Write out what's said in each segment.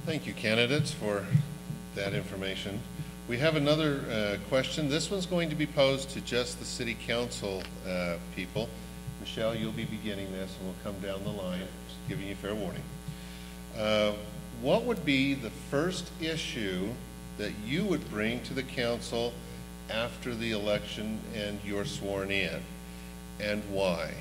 Thank you, candidates, for that information. We have another question. This one's going to be posed to just the City Council people. Michelle, you'll be beginning this, and we'll come down the line, just giving you fair warning. What would be the first issue that you would bring to the council after the election and you're sworn in, and why?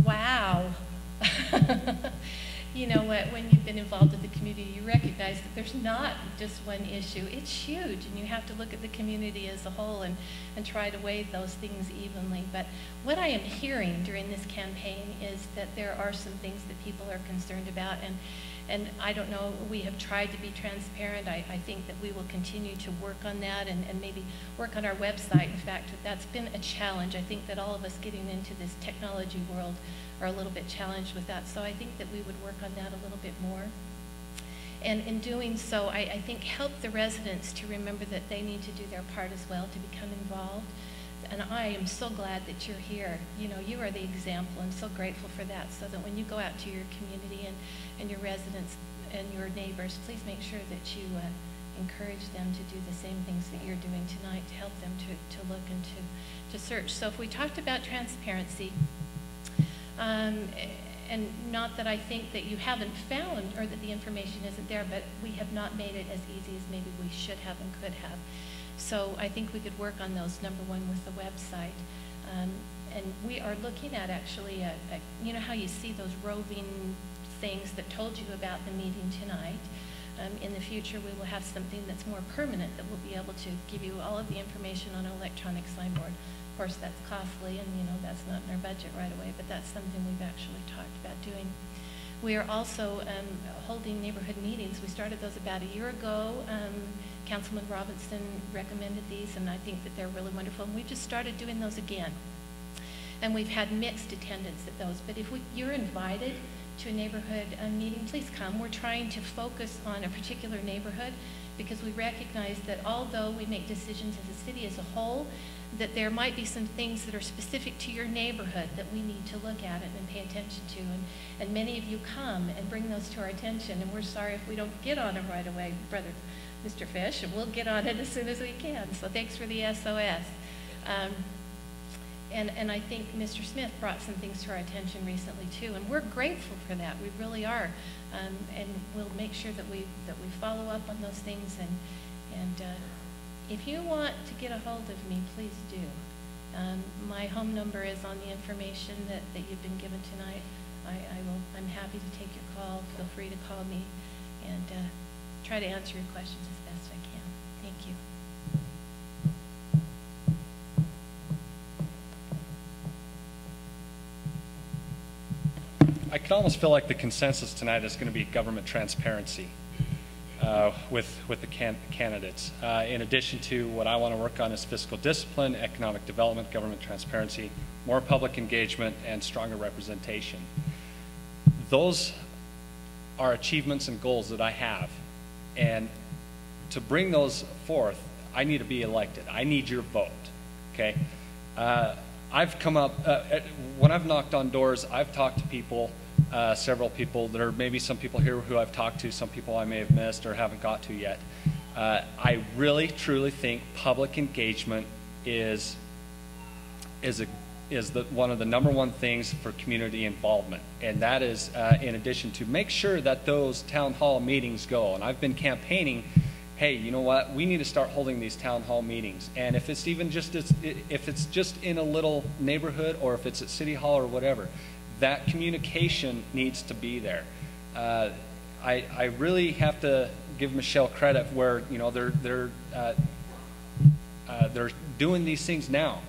Wow. You know what, when you've been involved with the community, you recognize that there's not just one issue. It's huge, and you have to look at the community as a whole and try to weigh those things evenly. But what I am hearing during this campaign is that there are some things that people are concerned about, and I don't know, we have tried to be transparent. I think that we will continue to work on that and maybe work on our website. In fact, that's been a challenge. I think that all of us getting into this technology world are a little bit challenged with that. So I think that we would work on that a little bit more. And in doing so, I think help the residents to remember that they need to do their part as well to become involved. And I am so glad that you're here. You know, you are the example. I'm so grateful for that, so that when you go out to your community and your residents and your neighbors, please make sure that you encourage them to do the same things that you're doing tonight to help them to look and to search. So if we talked about transparency, and not that I think that you haven't found or that the information isn't there, but we have not made it as easy as maybe we should have and could have. So I think we could work on those, number one, with the website. And we are looking at actually, you know how you see those roving things that told you about the meeting tonight? In the future, we will have something that's more permanent that will be able to give you all of the information on an electronic signboard. Of course, that's costly, and you know that's not in our budget right away, but that's something we've actually talked about doing. We are also holding neighborhood meetings. We started those about a year ago. Councilman Robinson recommended these, and I think that they're really wonderful. And we just started doing those again. And we've had mixed attendance at those. But if you're invited to a neighborhood meeting, please come. We're trying to focus on a particular neighborhood because we recognize that although we make decisions as a city as a whole, that there might be some things that are specific to your neighborhood that we need to look at and pay attention to. And many of you come and bring those to our attention, and we're sorry if we don't get on them right away, Brother Mr. Fish, and we'll get on it as soon as we can. So thanks for the SOS. And I think Mr. Smith brought some things to our attention recently too, and we're grateful for that. We really are, and we'll make sure that we follow up on those things. And if you want to get a hold of me, please do. My home number is on the information that you've been given tonight. I'm happy to take your call. Feel free to call me and try to answer your questions as best I can. Thank you. I could almost feel like the consensus tonight is going to be government transparency with the candidates. In addition to what I want to work on is fiscal discipline, economic development, government transparency, more public engagement, and stronger representation. Those are achievements and goals that I have. And to bring those forth, I need to be elected. I need your vote, okay? I've come up, when I've knocked on doors, I've talked to people, several people. There are maybe some people here who I've talked to, some people I may have missed or haven't got to yet. I really, truly think public engagement is one of the #1 things for community involvement. And that is, in addition to make sure that those town hall meetings go. And I've been campaigning, hey, you know what? We need to start holding these town hall meetings. And if it's even just if it's just in a little neighborhood, or if it's at City Hall or whatever, that communication needs to be there. I really have to give Michelle credit where, you know, they're doing these things now.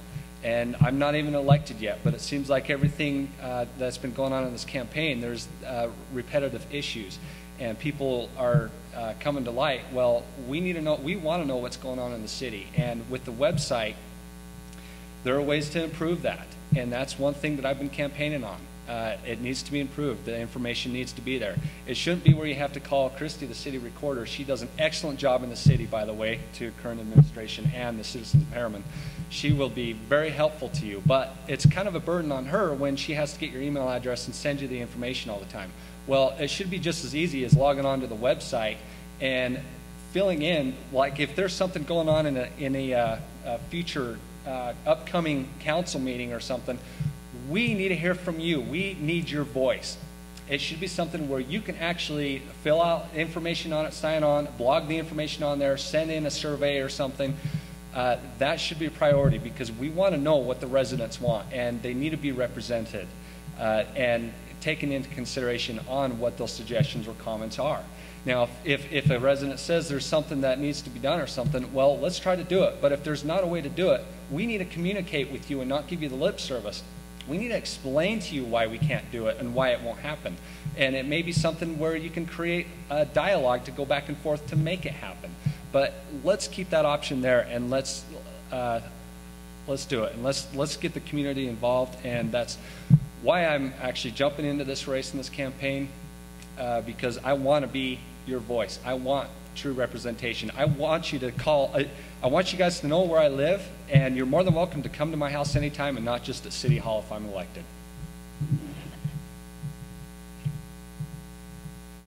And I'm not even elected yet, but it seems like everything that's been going on in this campaign, there's repetitive issues. And people are coming to light. Well, we need to know, we want to know what's going on in the city. And with the website, there are ways to improve that. And that's one thing that I've been campaigning on. It needs to be improved. The information needs to be there. It shouldn't be where you have to call Christy, the city recorder. She does an excellent job in the city, by the way, to current administration and the citizens of Herriman. She will be very helpful to you, but it's kind of a burden on her when she has to get your email address and send you the information all the time. Well, it should be just as easy as logging on to the website and filling in, like if there's something going on in a future upcoming council meeting or something, we need to hear from you. We need your voice. It should be something where you can actually fill out information on it, sign on, blog the information on there, send in a survey or something. That should be a priority because we want to know what the residents want, and they need to be represented and taken into consideration on what those suggestions or comments are. Now, if a resident says there's something that needs to be done or something, well, let's try to do it. But if there's not a way to do it, we need to communicate with you and not give you the lip service. We need to explain to you why we can't do it and why it won't happen. And it may be something where you can create a dialogue to go back and forth to make it happen. But let's keep that option there, and let's do it, and let's get the community involved. And that's why I'm actually jumping into this race in this campaign, because I want to be your voice. I want true representation. I want you to call. I want you guys to know where I live, and you're more than welcome to come to my house anytime, and not just at City Hall if I'm elected.